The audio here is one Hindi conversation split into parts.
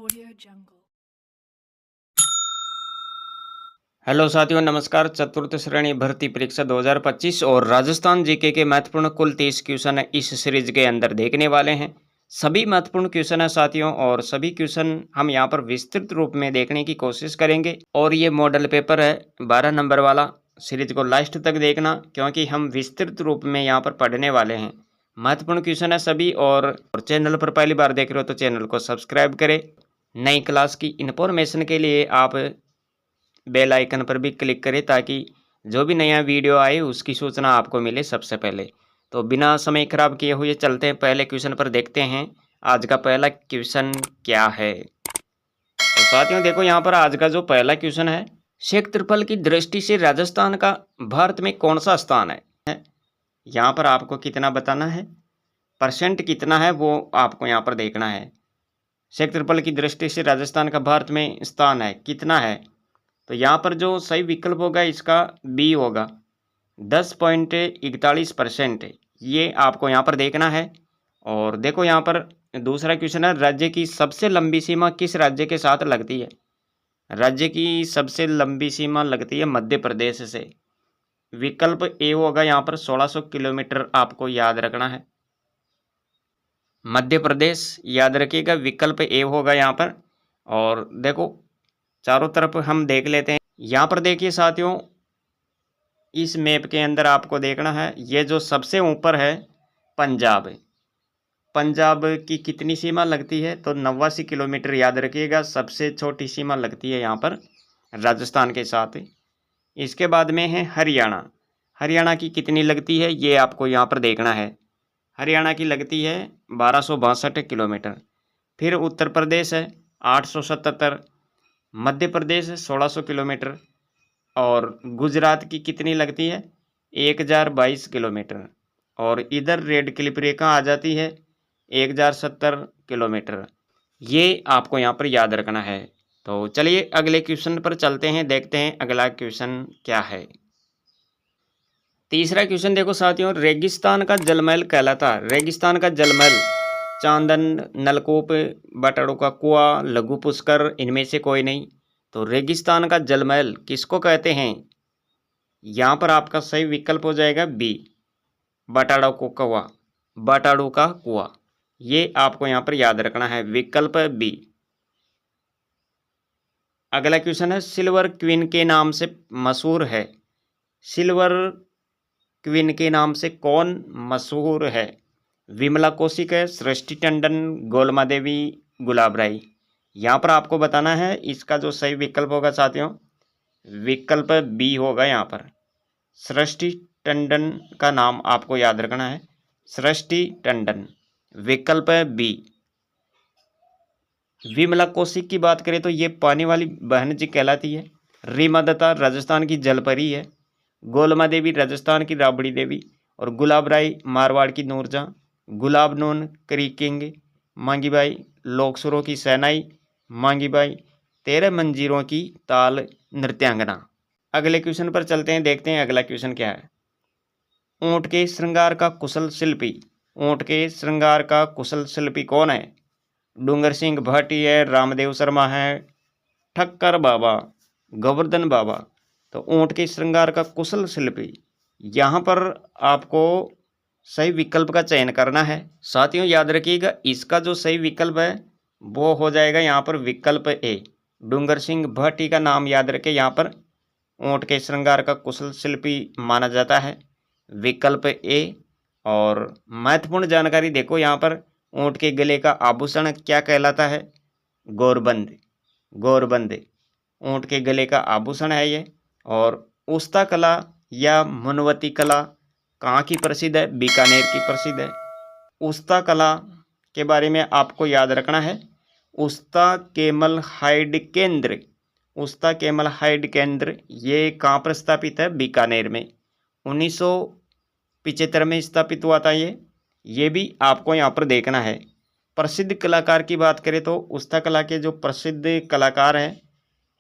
Audio Jungle. हेलो साथियों, नमस्कार। चतुर्थ श्रेणी भर्ती परीक्षा 2025 और राजस्थान जीके के महत्वपूर्ण कुल 30 क्वेश्चन इस सीरीज के अंदर देखने वाले हैं। सभी महत्वपूर्ण क्वेश्चन है साथियों, और सभी क्वेश्चन हम यहाँ पर विस्तृत रूप में देखने की कोशिश करेंगे। और ये मॉडल पेपर है 12 नंबर वाला। सीरीज को लास्ट तक देखना, क्योंकि हम विस्तृत रूप में यहाँ पर पढ़ने वाले हैं। महत्वपूर्ण क्वेश्चन है सभी। और चैनल पर पहली बार देख रहे हो तो चैनल को सब्सक्राइब करें। नई क्लास की इन्फॉर्मेशन के लिए आप बेल आइकन पर भी क्लिक करें, ताकि जो भी नया वीडियो आए उसकी सूचना आपको मिले सबसे पहले। तो बिना समय खराब किए हुए चलते हैं पहले क्वेश्चन पर। देखते हैं आज का पहला क्वेश्चन क्या है। तो साथियों देखो, यहाँ पर आज का जो पहला क्वेश्चन है, क्षेत्रफल की दृष्टि से राजस्थान का भारत में कौन सा स्थान है। यहाँ पर आपको कितना बताना है, परसेंट कितना है, वो आपको यहाँ पर देखना है। क्षेत्रफल की दृष्टि से राजस्थान का भारत में स्थान है कितना है। तो यहाँ पर जो सही विकल्प होगा इसका बी होगा, 10.41%। ये आपको यहाँ पर देखना है। और देखो यहाँ पर दूसरा क्वेश्चन है, राज्य की सबसे लंबी सीमा किस राज्य के साथ लगती है। राज्य की सबसे लंबी सीमा लगती है मध्य प्रदेश से। विकल्प ए होगा यहाँ पर 1600 किलोमीटर, आपको याद रखना है। मध्य प्रदेश याद रखिएगा, विकल्प ए होगा यहाँ पर। और देखो चारों तरफ हम देख लेते हैं। यहाँ पर देखिए साथियों, इस मैप के अंदर आपको देखना है, ये जो सबसे ऊपर है पंजाब है। पंजाब की कितनी सीमा लगती है, तो 89 किलोमीटर याद रखिएगा। सबसे छोटी सीमा लगती है यहाँ पर राजस्थान के साथ। इसके बाद में है हरियाणा। हरियाणा की कितनी लगती है ये आपको यहाँ पर देखना है। हरियाणा की लगती है 1262 किलोमीटर। फिर उत्तर प्रदेश है 877, मध्य प्रदेश 1600 किलोमीटर, और गुजरात की कितनी लगती है 1022 किलोमीटर। और इधर रेड क्लिप रेखा आ जाती है 1070 किलोमीटर। ये आपको यहाँ पर याद रखना है। तो चलिए अगले क्वेश्चन पर चलते हैं, देखते हैं अगला क्वेश्चन क्या है। तीसरा क्वेश्चन देखो साथियों, रेगिस्तान का जलमहल कहलाता है। रेगिस्तान का जलमहल चांदन, नलकूप, बटाड़ों का कुआं, लघु पुष्कर, इनमें से कोई नहीं। तो रेगिस्तान का जलमहल किसको कहते हैं। यहाँ पर आपका सही विकल्प हो जाएगा बी, बटाड़ों को कुआं, बटाड़ों का कुआं। ये आपको यहाँ पर याद रखना है, विकल्प बी। अगला क्वेश्चन है, सिल्वर क्वीन के नाम से मशहूर है। सिल्वर क्वीन के नाम से कौन मशहूर है। विमला कौशिक है, सृष्टि टंडन, गोलमा देवी, गुलाब राय। यहाँ पर आपको बताना है, इसका जो सही विकल्प होगा साथियों, विकल्प बी होगा। यहाँ पर सृष्टि टंडन का नाम आपको याद रखना है, सृष्टि टंडन, विकल्प बी। विमला कौशिक की बात करें तो ये पानी वाली बहन जी कहलाती है। रीमा दत्ता राजस्थान की जलपरी है। गोलमा देवी राजस्थान की राबड़ी देवी, और गुलाब राय मारवाड़ की नूरजहां। गुलाब नून क्रीकिंग, मांगीबाई लोकसुरों की सेनाई, मांगीबाई 13 मंजीरों की ताल नृत्यांगना। अगले क्वेश्चन पर चलते हैं, देखते हैं अगला क्वेश्चन क्या है। ऊंट के श्रृंगार का कुशल शिल्पी। ऊंट के श्रृंगार का कुशल शिल्पी कौन है। डूंगर सिंह भाटी है, रामदेव शर्मा है, ठक्कर बाबा, गोवर्धन बाबा। तो ऊंट के श्रृंगार का कुशल शिल्पी, यहाँ पर आपको सही विकल्प का चयन करना है। साथियों याद रखिएगा, इसका जो सही विकल्प है वो हो जाएगा यहाँ पर विकल्प ए। डूंगर सिंह भाटी का नाम याद रखें, यहाँ पर ऊंट के श्रृंगार का कुशल शिल्पी माना जाता है, विकल्प ए। और महत्वपूर्ण जानकारी देखो, यहाँ पर ऊंट के गले का आभूषण क्या कहलाता है, गोरबंद। गोरबंद ऊंट के गले का आभूषण है ये। और उस्ता कला या मुनवती कला कहाँ की प्रसिद्ध है, बीकानेर की प्रसिद्ध है। उस्ता कला के बारे में आपको याद रखना है, उस्ता केमल हाइड केंद्र। उस्ता केमल हाइड केंद्र ये कहाँ पर स्थापित है, बीकानेर में। 1975 में स्थापित हुआ था ये भी आपको यहाँ पर देखना है। प्रसिद्ध कलाकार की बात करें तो उस्ता कला के जो प्रसिद्ध कलाकार हैं,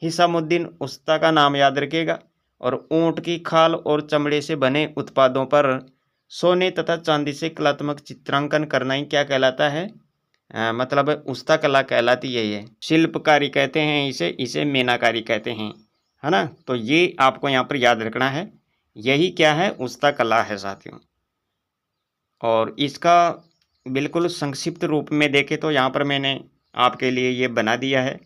हिसामुद्दीन उस्ता का नाम याद रखिएगा। और ऊंट की खाल और चमड़े से बने उत्पादों पर सोने तथा चांदी से कलात्मक चित्रांकन करना ही क्या कहलाता है, मतलब उस्ता कला कहलाती है। ये शिल्पकारी कहते हैं इसे मीनाकारी कहते हैं, है ना। तो ये आपको यहाँ पर याद रखना है, यही क्या है, उस्ता कला है साथियों। और इसका बिल्कुल संक्षिप्त रूप में देखें तो यहाँ पर मैंने आपके लिए ये बना दिया है,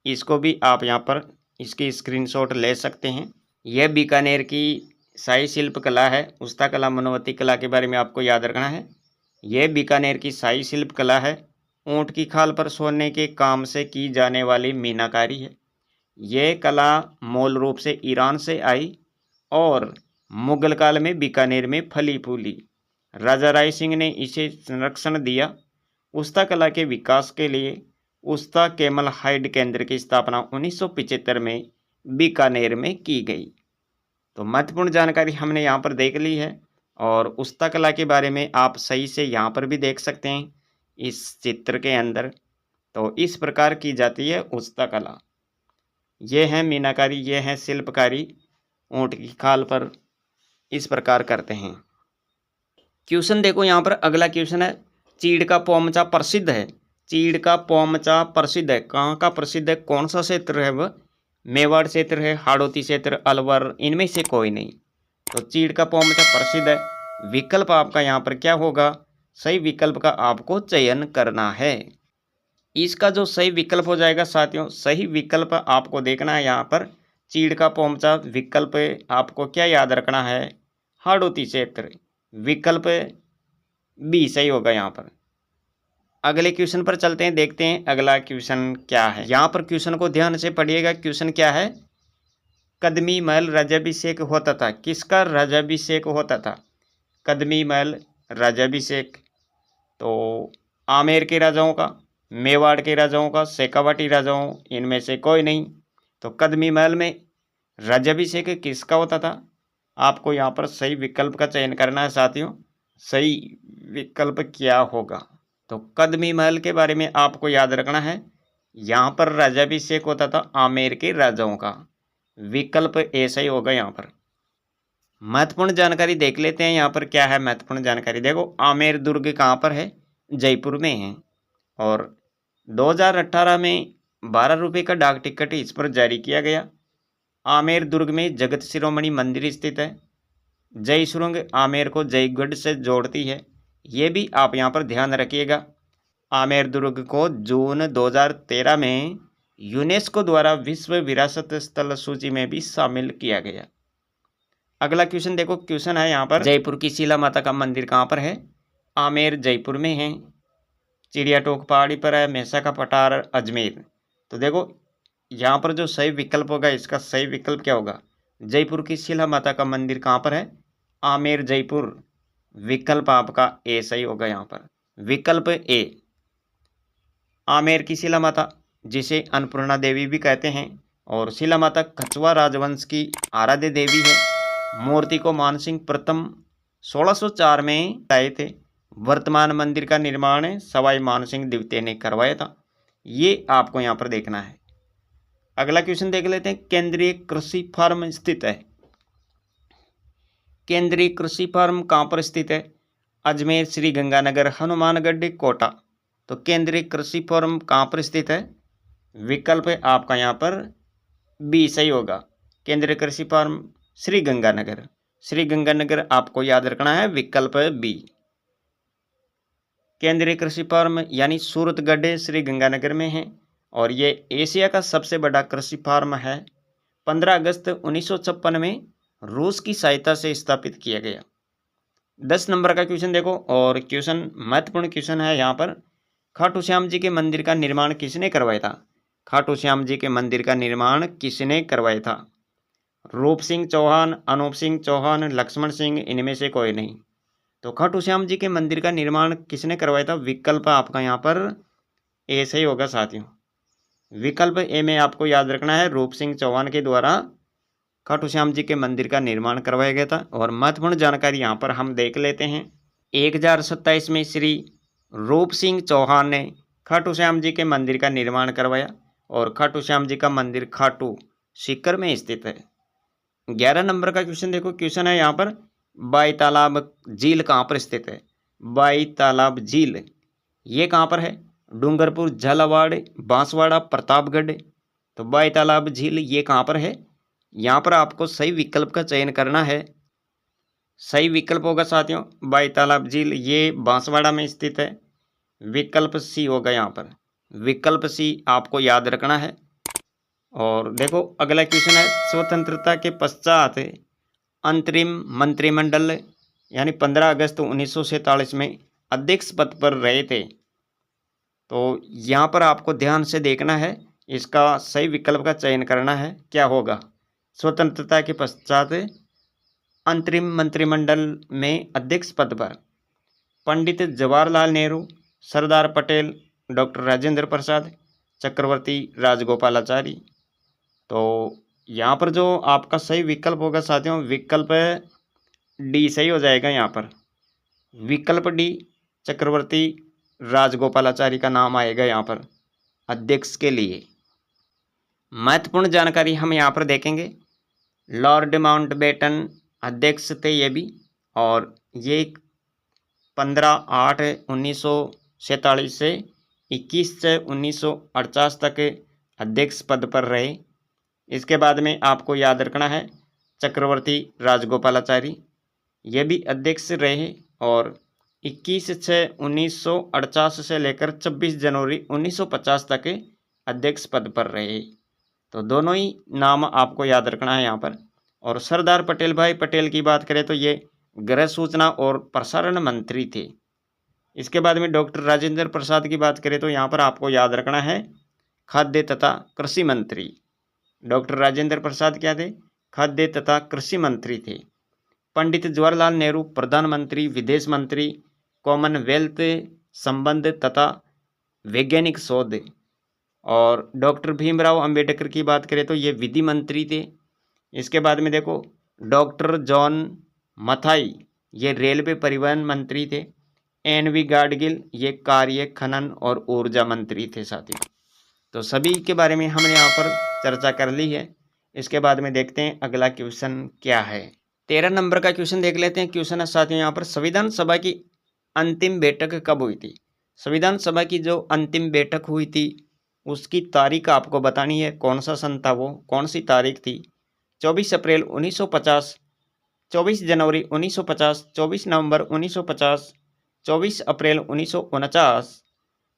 इसको भी आप यहाँ पर इसकी स्क्रीनशॉट ले सकते हैं। यह बीकानेर की शाही शिल्प कला है। उस्ता कला मनोवती कला के बारे में आपको याद रखना है। यह बीकानेर की शाही शिल्प कला है। ऊँट की खाल पर सोने के काम से की जाने वाली मीनाकारी है। यह कला मूल रूप से ईरान से आई और मुगल काल में बीकानेर में फली फूली। राजा राय सिंह ने इसे संरक्षण दिया। उस्ता कला के विकास के लिए उस्ता केमल हाइड केंद्र की स्थापना 1975 में बीकानेर में की गई। तो महत्वपूर्ण जानकारी हमने यहाँ पर देख ली है। और उस्ता कला के बारे में आप सही से यहाँ पर भी देख सकते हैं इस चित्र के अंदर। तो इस प्रकार की जाती है उस्ता कला। ये है मीनाकारी, ये है शिल्पकारी, ऊँट की खाल पर इस प्रकार करते हैं। क्वेश्चन देखो यहाँ पर अगला क्वेश्चन है, चीड़ का पोमचा प्रसिद्ध है। चीड़ का पोमचा प्रसिद्ध है, कहाँ का प्रसिद्ध है, कौन सा क्षेत्र है वह? मेवाड़ क्षेत्र है, हाड़ौती क्षेत्र, अलवर, इनमें से कोई नहीं। तो चीड़ का पोमचा प्रसिद्ध है। विकल्प आपका यहाँ पर क्या होगा, सही विकल्प का आपको चयन करना है। इसका जो सही विकल्प हो जाएगा साथियों, सही विकल्प आपको देखना है यहाँ पर, चीड़ का पोमचा विकल्प आपको क्या याद रखना है, हाड़ौती क्षेत्र, विकल्प बी सही होगा यहाँ पर। अगले क्वेश्चन पर चलते हैं, देखते हैं अगला क्वेश्चन क्या है। यहाँ पर क्वेश्चन को ध्यान से पढ़िएगा। क्वेश्चन क्या है, कदमी महल राज्याभिषेक होता था, किसका राज्याभिषेक होता था? कदमी महल राज्याभिषेक तो आमेर के राजाओं का, मेवाड़ के राजाओं का, शेखावाटी राजाओं, इनमें से कोई नहीं। तो कदमी महल में राज्याभिषेक किसका होता था? आपको यहाँ पर सही विकल्प का चयन करना है साथियों। सही विकल्प क्या होगा? तो कदमी महल के बारे में आपको याद रखना है, यहाँ पर राज्याभिषेक होता था आमेर के राजाओं का। विकल्प ए सही होगा यहाँ पर। महत्वपूर्ण जानकारी देख लेते हैं यहाँ पर क्या है महत्वपूर्ण जानकारी। देखो, आमेर दुर्ग कहाँ पर है? जयपुर में है। और 2018 में 12 रुपये का डाक टिकट इस पर जारी किया गया। आमेर दुर्ग में जगत शिरोमणि मंदिर स्थित है। जय सुरंग आमेर को जयगढ़ से जोड़ती है, ये भी आप यहाँ पर ध्यान रखिएगा। आमेर दुर्ग को जून 2013 में यूनेस्को द्वारा विश्व विरासत स्थल सूची में भी शामिल किया गया। अगला क्वेश्चन देखो, क्वेश्चन है यहाँ पर, जयपुर की शीला माता का मंदिर कहाँ पर है? आमेर जयपुर में है, चिड़िया टोक पहाड़ी पर है, मेसा का पठार अजमेर। तो देखो यहाँ पर जो सही विकल्प होगा, इसका सही विकल्प क्या होगा? जयपुर की शीला माता का मंदिर कहाँ पर है? आमेर जयपुर। विकल्प आपका ए सही होगा यहाँ पर। विकल्प ए, आमेर की शीला माता, जिसे अन्नपूर्णा देवी भी कहते हैं, और शीला माता कछवा राजवंश की आराध्य देवी है। मूर्ति को मानसिंह प्रथम 1604 में लाए थे। वर्तमान मंदिर का निर्माण सवाई मानसिंह द्वितीय ने करवाया था। ये आपको यहाँ पर देखना है। अगला क्वेश्चन देख लेते हैं, केंद्रीय कृषि फार्म स्थित है। केंद्रीय कृषि फार्म कहाँ पर स्थित है? अजमेर, श्री गंगानगर, हनुमानगढ़, कोटा। तो केंद्रीय कृषि फार्म कहाँ पर स्थित है? विकल्प आपका यहाँ पर बी सही होगा। केंद्रीय कृषि फार्म श्री गंगानगर। श्री गंगानगर आपको याद रखना है, विकल्प बी। केंद्रीय कृषि फार्म यानी सूरतगढ़ श्री गंगानगर में है, और ये एशिया का सबसे बड़ा कृषि फार्म है। 15 अगस्त 1956 में रूस की सहायता से स्थापित किया गया। 10 नंबर का क्वेश्चन देखो, और क्वेश्चन महत्वपूर्ण क्वेश्चन है यहाँ पर, खाटू श्याम जी के मंदिर का निर्माण किसने करवाया था? खाटू श्याम जी के मंदिर का निर्माण किसने करवाया था? रूप सिंह चौहान, अनूप सिंह चौहान, लक्ष्मण सिंह, इनमें से कोई नहीं। तो खाटू श्याम जी के मंदिर का निर्माण किसने करवाया था? विकल्प आपका यहाँ पर ए सही होगा साथियों। विकल्प ए में आपको याद रखना है, रूप सिंह चौहान के द्वारा खाटू श्याम जी के मंदिर का निर्माण करवाया गया था। और महत्वपूर्ण जानकारी यहाँ पर हम देख लेते हैं। 1027 में श्री रूप सिंह चौहान ने खाटू श्याम जी के मंदिर का निर्माण करवाया, और खाटू श्याम जी का मंदिर खाटू सीकर में स्थित है। 11 नंबर का क्वेश्चन देखो, क्वेश्चन है यहाँ पर, बाई तालाब झील कहाँ पर स्थित है? बाई तालाब झील ये कहाँ पर है? डूंगरपुर, झालावाड़, बांसवाड़ा, प्रतापगढ़। तो बाई तालाब झील ये कहाँ पर है? यहाँ पर आपको सही विकल्प का चयन करना है। सही विकल्प होगा साथियों बाई तालाब झील, ये बांसवाड़ा में स्थित है। विकल्प सी होगा यहाँ पर, विकल्प सी आपको याद रखना है। और देखो अगला क्वेश्चन है, स्वतंत्रता के पश्चात अंतरिम मंत्रिमंडल यानी 15 अगस्त 1947 में अध्यक्ष पद पर रहे थे। तो यहाँ पर आपको ध्यान से देखना है, इसका सही विकल्प का चयन करना है। क्या होगा? स्वतंत्रता के पश्चात अंतरिम मंत्रिमंडल में अध्यक्ष पद पर पंडित जवाहरलाल नेहरू, सरदार पटेल, डॉक्टर राजेंद्र प्रसाद, चक्रवर्ती राजगोपालाचारी। तो यहाँ पर जो आपका सही विकल्प होगा साथियों, विकल्प डी सही हो जाएगा। यहाँ पर विकल्प डी, चक्रवर्ती राजगोपालाचारी का नाम आएगा यहाँ पर अध्यक्ष के लिए। महत्वपूर्ण जानकारी हम यहाँ पर देखेंगे। लॉर्ड माउंटबेटन अध्यक्ष थे ये भी, और ये 15/8/1947 से 21/6/1948 तक अध्यक्ष पद पर रहे। इसके बाद में आपको याद रखना है चक्रवर्ती राजगोपालाचारी, ये भी अध्यक्ष रहे और 21/6/1948 से लेकर 26 जनवरी 1950 तक अध्यक्ष पद पर रहे। तो दोनों ही नाम आपको याद रखना है यहाँ पर। और सरदार पटेल भाई पटेल की बात करें तो ये गृह सूचना और प्रसारण मंत्री थे। इसके बाद में डॉक्टर राजेंद्र प्रसाद की बात करें तो यहाँ पर आपको याद रखना है खाद्य तथा कृषि मंत्री। डॉक्टर राजेंद्र प्रसाद क्या थे? खाद्य तथा कृषि मंत्री थे। पंडित जवाहरलाल नेहरू प्रधानमंत्री, विदेश मंत्री, कॉमनवेल्थ संबंध तथा वैज्ञानिक शोध। और डॉक्टर भीमराव अंबेडकर की बात करें तो ये विधि मंत्री थे। इसके बाद में देखो डॉक्टर जॉन मथाई, ये रेलवे परिवहन मंत्री थे। एन.वी. गाडगिल, ये कार्य, खनन और ऊर्जा मंत्री थे साथियों। तो सभी के बारे में हमने यहाँ पर चर्चा कर ली है। इसके बाद में देखते हैं अगला क्वेश्चन क्या है। 13 नंबर का क्वेश्चन देख लेते हैं। क्वेश्चन है साथियों यहाँ पर, संविधान सभा की अंतिम बैठक कब हुई थी? संविधान सभा की जो अंतिम बैठक हुई थी उसकी तारीख आपको बतानी है। कौन सा सन था वो, कौन सी तारीख थी? 24 अप्रैल 1950, 24 जनवरी 1950, 24 नवंबर 1950, 24 अप्रैल 1949।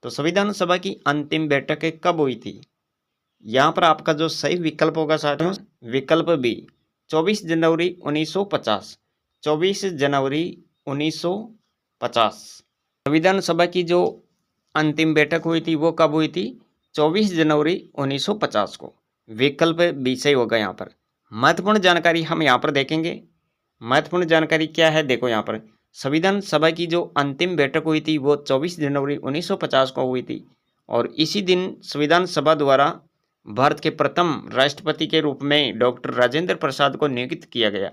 तो संविधान सभा की अंतिम बैठक कब हुई थी? यहाँ पर आपका जो सही विकल्प होगा साथियों, विकल्प बी, 24 जनवरी 1950, 24 जनवरी 1950। संविधान सभा की जो अंतिम बैठक हुई थी वो कब हुई थी? 24 जनवरी 1950 को। विकल्प बी सही होगा यहाँ पर। महत्वपूर्ण जानकारी हम यहाँ पर देखेंगे। महत्वपूर्ण जानकारी क्या है? देखो यहाँ पर संविधान सभा की जो अंतिम बैठक हुई थी वो 24 जनवरी 1950 को हुई थी और इसी दिन संविधान सभा द्वारा भारत के प्रथम राष्ट्रपति के रूप में डॉक्टर राजेंद्र प्रसाद को नियुक्त किया गया।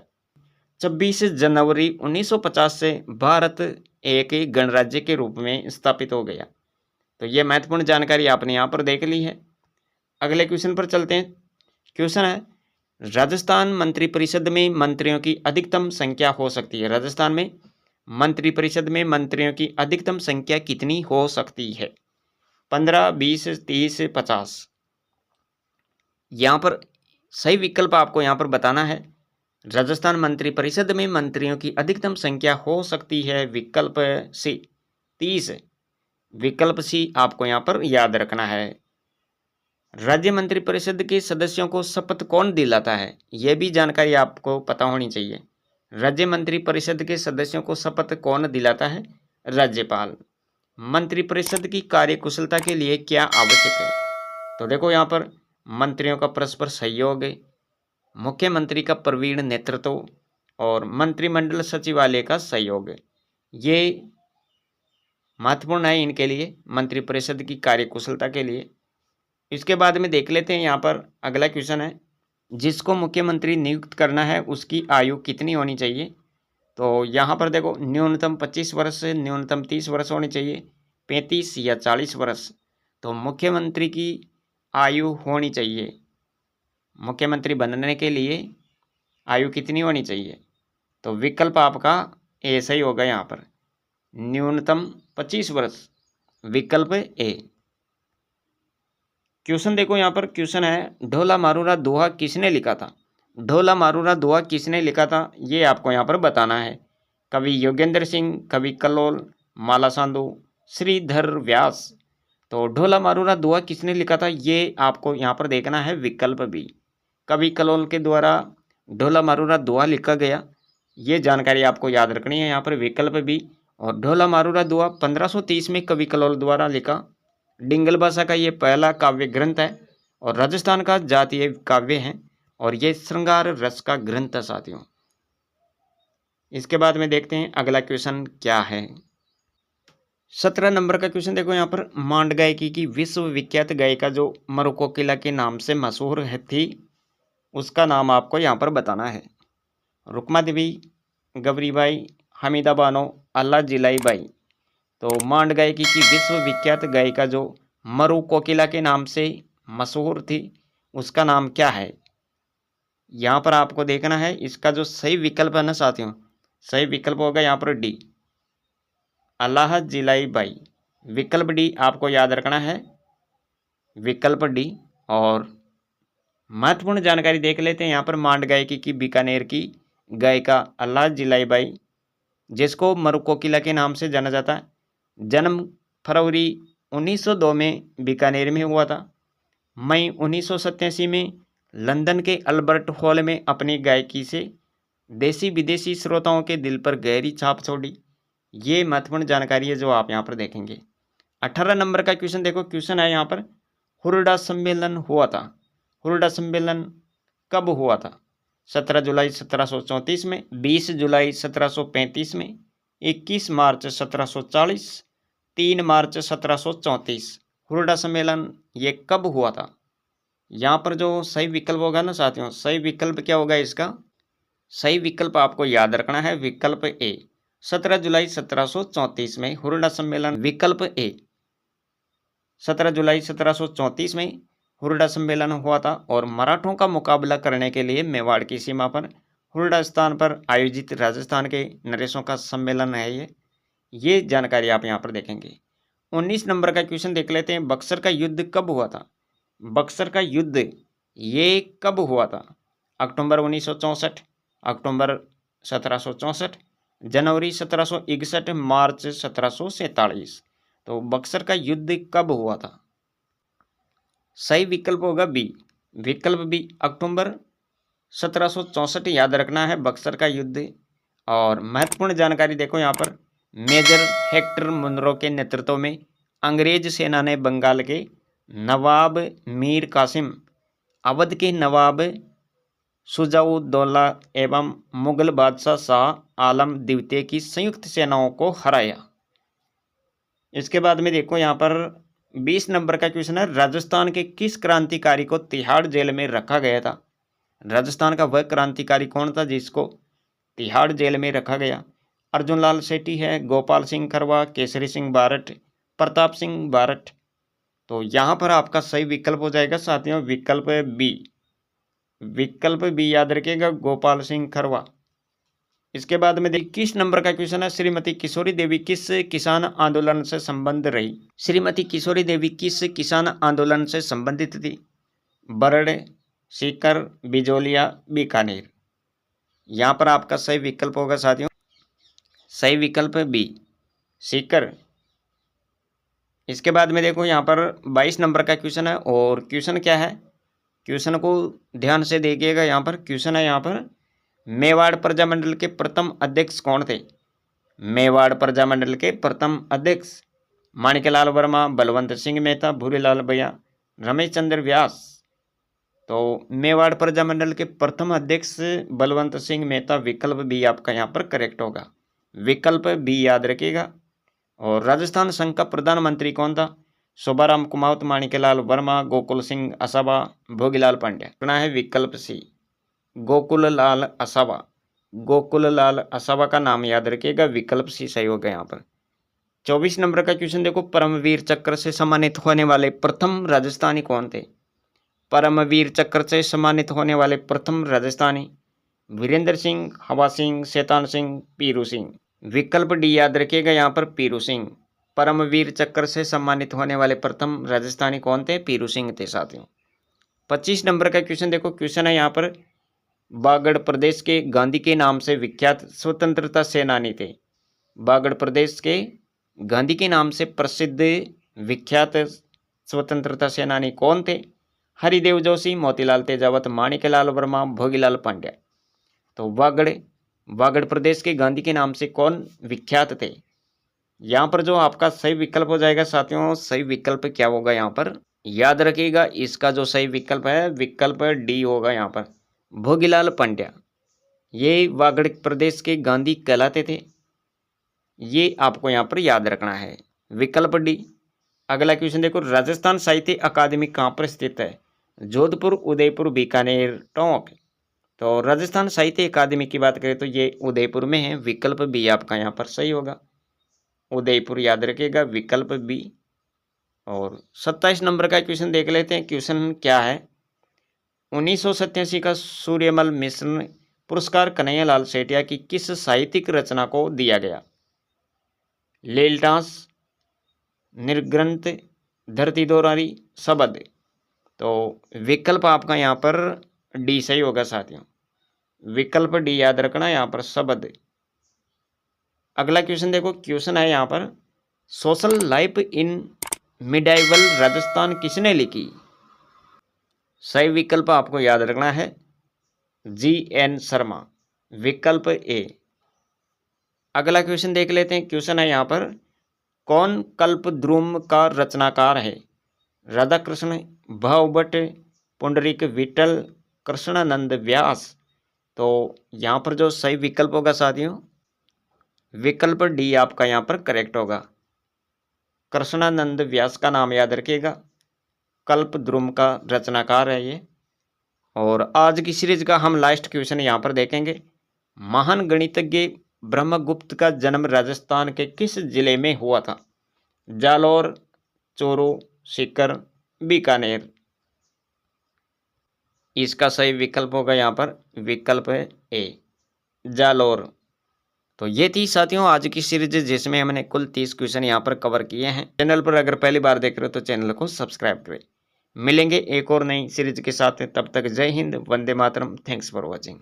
26 जनवरी 1950 से भारत एक गणराज्य के रूप में स्थापित हो गया। तो ये महत्वपूर्ण जानकारी आपने यहाँ पर देख ली है। अगले क्वेश्चन पर चलते हैं। क्वेश्चन है, राजस्थान मंत्रिपरिषद में मंत्रियों की अधिकतम संख्या हो सकती है। राजस्थान में मंत्रिपरिषद में मंत्रियों की अधिकतम संख्या कितनी हो सकती है? 15, 20, 30, 50। यहाँ पर सही विकल्प आपको यहाँ पर बताना है। राजस्थान मंत्रिपरिषद में मंत्रियों की अधिकतम संख्या हो सकती है विकल्प सी 30। विकल्प सी आपको यहाँ पर याद रखना है। राज्य मंत्रिपरिषद के सदस्यों को शपथ कौन दिलाता है? यह भी जानकारी आपको पता होनी चाहिए। राज्य मंत्रिपरिषद के सदस्यों को शपथ कौन दिलाता है? राज्यपाल। मंत्रिपरिषद की कार्यकुशलता के लिए क्या आवश्यक है? तो देखो यहाँ पर मंत्रियों का परस्पर सहयोग, मुख्यमंत्री का प्रवीण नेतृत्व और मंत्रिमंडल सचिवालय का सहयोग, ये महत्वपूर्ण है इनके लिए, मंत्रिपरिषद की कार्यकुशलता के लिए। इसके बाद में देख लेते हैं यहाँ पर अगला क्वेश्चन है, जिसको मुख्यमंत्री नियुक्त करना है उसकी आयु कितनी होनी चाहिए? तो यहाँ पर देखो न्यूनतम 25 वर्ष से न्यूनतम 30 वर्ष होनी चाहिए, 35 या 40 वर्ष। तो मुख्यमंत्री की आयु होनी चाहिए, मुख्यमंत्री बनने के लिए आयु कितनी होनी चाहिए? तो विकल्प आपका ए सही होगा यहाँ पर, न्यूनतम 25 वर्ष। विकल्प ए। क्वेश्चन देखो यहाँ पर, क्वेश्चन है ढोला मारूरा दोहा किसने लिखा था। ढोला मारूरा दोहा किसने लिखा था, ये आपको यहाँ पर बताना है। कवि योगेंद्र सिंह, कवि कल्लोल, माला साधु, श्रीधर व्यास। तो ढोला मारूरा दोहा किसने लिखा था, ये आपको यहाँ पर देखना है, विकल्प बी। कवि कल्लोल के द्वारा ढोला मारूरा दोहा लिखा गया, ये जानकारी आपको याद रखनी है यहाँ पर, विकल्प बी। और ढोला मारूरा दोहा 1530 में कवि कल्लोल द्वारा लिखा डिंगल भाषा का ये पहला काव्य ग्रंथ है और राजस्थान का जातीय काव्य है और ये श्रृंगार रस का ग्रंथ है साथियों। इसके बाद में देखते हैं अगला क्वेश्चन क्या है। 17 नंबर का क्वेश्चन देखो यहाँ पर, मांड गायकी की विश्वविख्यात गायिका जो मरु कोकिला के नाम से मशहूर है थी, उसका नाम आपको यहाँ पर बताना है। रुक्मा देवी, गबरीबाई, हमीदा बानो, अल्लाह जिलाई बाई। तो मांड गायकी की विश्वविख्यात गायिका जो मरु कोकिला के नाम से मशहूर थी, उसका नाम क्या है। यहाँ पर आपको देखना है, इसका जो सही विकल्प है ना साथियों, सही विकल्प होगा यहाँ पर डी, अल्लाह जिलाई बाई। विकल्प डी आपको याद रखना है, विकल्प डी। और महत्वपूर्ण जानकारी देख लेते हैं यहाँ पर, मांड गायकी की बीकानेर की गायिका अल्लाह जिलाई बाई, जिसको मरु कोकिला के नाम से जाना जाता है। जन्म फरवरी 1902 में बीकानेर में हुआ था। मई 1987 में लंदन के अल्बर्ट हॉल में अपनी गायकी से देसी विदेशी श्रोताओं के दिल पर गहरी छाप छोड़ी। ये महत्वपूर्ण जानकारी है जो आप यहाँ पर देखेंगे। 18 नंबर का क्वेश्चन देखो, क्वेश्चन है यहाँ पर, हुरडा सम्मेलन हुआ था। हुरडा सम्मेलन कब हुआ था। 17 जुलाई 1734 में, 20 जुलाई 1735 में, 21 मार्च 1740, 3 मार्च 1734। हुरडा सम्मेलन ये कब हुआ था। यहाँ पर जो सही विकल्प होगा ना साथियों, सही विकल्प क्या होगा इसका, सही विकल्प आपको याद रखना है, विकल्प ए। 17 जुलाई 1734 में हुरडा सम्मेलन, विकल्प ए। 17 जुलाई 1734 में हुरडा सम्मेलन हुआ था और मराठों का मुकाबला करने के लिए मेवाड़ की सीमा पर हुरडा स्थान पर आयोजित राजस्थान के नरेशों का सम्मेलन है ये जानकारी आप यहाँ पर देखेंगे। 19 नंबर का क्वेश्चन देख लेते हैं, बक्सर का युद्ध कब हुआ था। बक्सर का युद्ध ये कब हुआ था। अक्टूबर 1964, अक्टूबर 1764, जनवरी 1761, मार्च 1747। तो बक्सर का युद्ध कब हुआ था। सही विकल्प होगा बी, विकल्प बी, अक्टूबर 1764 याद रखना है बक्सर का युद्ध। और महत्वपूर्ण जानकारी देखो यहाँ पर, मेजर हेक्टर मुनरो के नेतृत्व में अंग्रेज सेना ने बंगाल के नवाब मीर कासिम, अवध के नवाब शुजाउद्दौला एवं मुगल बादशाह शाह आलम द्वितीय की संयुक्त सेनाओं को हराया। इसके बाद में देखो यहाँ पर 20 नंबर का क्वेश्चन है, राजस्थान के किस क्रांतिकारी को तिहाड़ जेल में रखा गया था। राजस्थान का वह क्रांतिकारी कौन था जिसको तिहाड़ जेल में रखा गया। अर्जुन लाल सेठी है, गोपाल सिंह खरवा, केसरी सिंह बारठ, प्रताप सिंह बारठ। तो यहाँ पर आपका सही विकल्प हो जाएगा साथियों, विकल्प बी, विकल्प बी याद रखिएगा, गोपाल सिंह खरवा। इसके बाद में देखिए 21 नंबर का क्वेश्चन है, श्रीमती किशोरी देवी किस किसान आंदोलन से संबंध रही। श्रीमती किशोरी देवी किस किसान आंदोलन से संबंधित थी। बरड़, सीकर, बिजोलिया, बीकानेर। यहाँ पर आपका सही विकल्प होगा साथियों, सही विकल्प बी, सीकर। इसके बाद में देखो यहाँ पर 22 नंबर का क्वेश्चन है और क्वेश्चन क्या है, क्वेश्चन को ध्यान से देखिएगा। यहाँ पर क्वेश्चन है, यहाँ पर मेवाड़ प्रजामंडल के प्रथम अध्यक्ष कौन थे। मेवाड़ प्रजामंडल के प्रथम अध्यक्ष माणिक्यलाल वर्मा, बलवंत सिंह मेहता, भूरीलाल भैया, रमेश चंद्र व्यास। तो मेवाड़ प्रजामंडल के प्रथम अध्यक्ष बलवंत सिंह मेहता, विकल्प बी आपका यहाँ पर करेक्ट होगा, विकल्प बी याद रखिएगा। और राजस्थान संघ का प्रधानमंत्री कौन था। शोभाराम कुमावत, माणिक्यलाल वर्मा, गोकुल सिंह असावा, भोगीलाल पांड्या। करना है विकल्प सी, गोकुल लाल असावा। गोकुल लाल असावा का नाम याद रखिएगा, विकल्प सी सही होगा यहाँ पर। 24 नंबर का क्वेश्चन देखो, परमवीर चक्र से सम्मानित होने वाले प्रथम राजस्थानी कौन थे। परमवीर चक्र से सम्मानित होने वाले प्रथम राजस्थानी वीरेंद्र सिंह, हवा सिंह, शैतान सिंह, पीरू सिंह। विकल्प डी याद रखिएगा यहाँ पर, पीरू सिंह। परमवीर चक्र से सम्मानित होने वाले प्रथम राजस्थानी कौन थे? पीरू सिंह थे साथियों। 25 नंबर का क्वेश्चन देखो, क्वेश्चन है यहाँ पर बागड़ प्रदेश के गांधी के नाम से विख्यात स्वतंत्रता सेनानी थे। बागड़ प्रदेश के गांधी के नाम से प्रसिद्ध विख्यात स्वतंत्रता सेनानी कौन थे? हरिदेव जोशी, मोतीलाल तेजावत, माणिक्यलाल वर्मा, भोगीलाल पांड्या। तो बागड़ प्रदेश के गांधी के नाम से कौन विख्यात थे? यहाँ पर जो आपका सही विकल्प हो जाएगा साथियों, सही विकल्प क्या होगा यहाँ पर याद रखिएगा, इसका जो सही विकल्प है विकल्प डी होगा यहाँ पर, भोगीलाल पांड्या। ये बागड़ प्रदेश के गांधी कहलाते थे, ये आपको यहाँ पर याद रखना है, विकल्प डी। अगला क्वेश्चन देखो, राजस्थान साहित्य अकादमी कहाँ पर स्थित है? जोधपुर, उदयपुर, बीकानेर, टोंक। तो राजस्थान साहित्य अकादमी की बात करें तो ये उदयपुर में है, विकल्प बी आपका यहाँ पर सही होगा, उदयपुर याद रखिएगा, विकल्प बी। और 27 नंबर का क्वेश्चन देख लेते हैं, क्वेश्चन क्या है? 1987 का सूर्यमल मिश्र पुरस्कार कन्हैयालाल सेठिया की किस साहित्यिक रचना को दिया गया? लीलटास, निर्ग्रंथ, धरती दोरारी, शबद। तो विकल्प आपका यहाँ पर डी सही होगा साथियों, विकल्प डी याद रखना यहाँ पर, शबद। अगला क्वेश्चन देखो, क्वेश्चन है यहाँ पर social life in medieval Rajasthan किसने लिखी? सही विकल्प आपको याद रखना है, जी.एन. शर्मा, विकल्प ए। अगला क्वेश्चन देख लेते हैं, क्वेश्चन है यहाँ पर कौन कल्पद्रुम का रचनाकार है? राधा कृष्ण, भावभट्ट, पुंडरीक विठल, कृष्णानंद व्यास। तो यहाँ पर जो सही विकल्प होगा साथियों, विकल्प डी आपका यहाँ पर करेक्ट होगा, कृष्णानंद व्यास का नाम याद रखिएगा, कल्पद्रुम का रचनाकार है ये। और आज की सीरीज का हम लास्ट क्वेश्चन यहाँ पर देखेंगे, महान गणितज्ञ ब्रह्मगुप्त का जन्म राजस्थान के किस जिले में हुआ था? जालौर, चूरू, सीकर, बीकानेर। इसका सही विकल्प होगा यहाँ पर, विकल्प है ए, जालौर। तो ये थी साथियों आज की सीरीज, जिसमें हमने कुल 30 क्वेश्चन यहाँ पर कवर किए हैं। चैनल पर अगर पहली बार देख रहे हो तो चैनल को सब्सक्राइब करें। मिलेंगे एक और नई सीरीज के साथ, तब तक जय Hind, Vande Mataram, thanks for watching.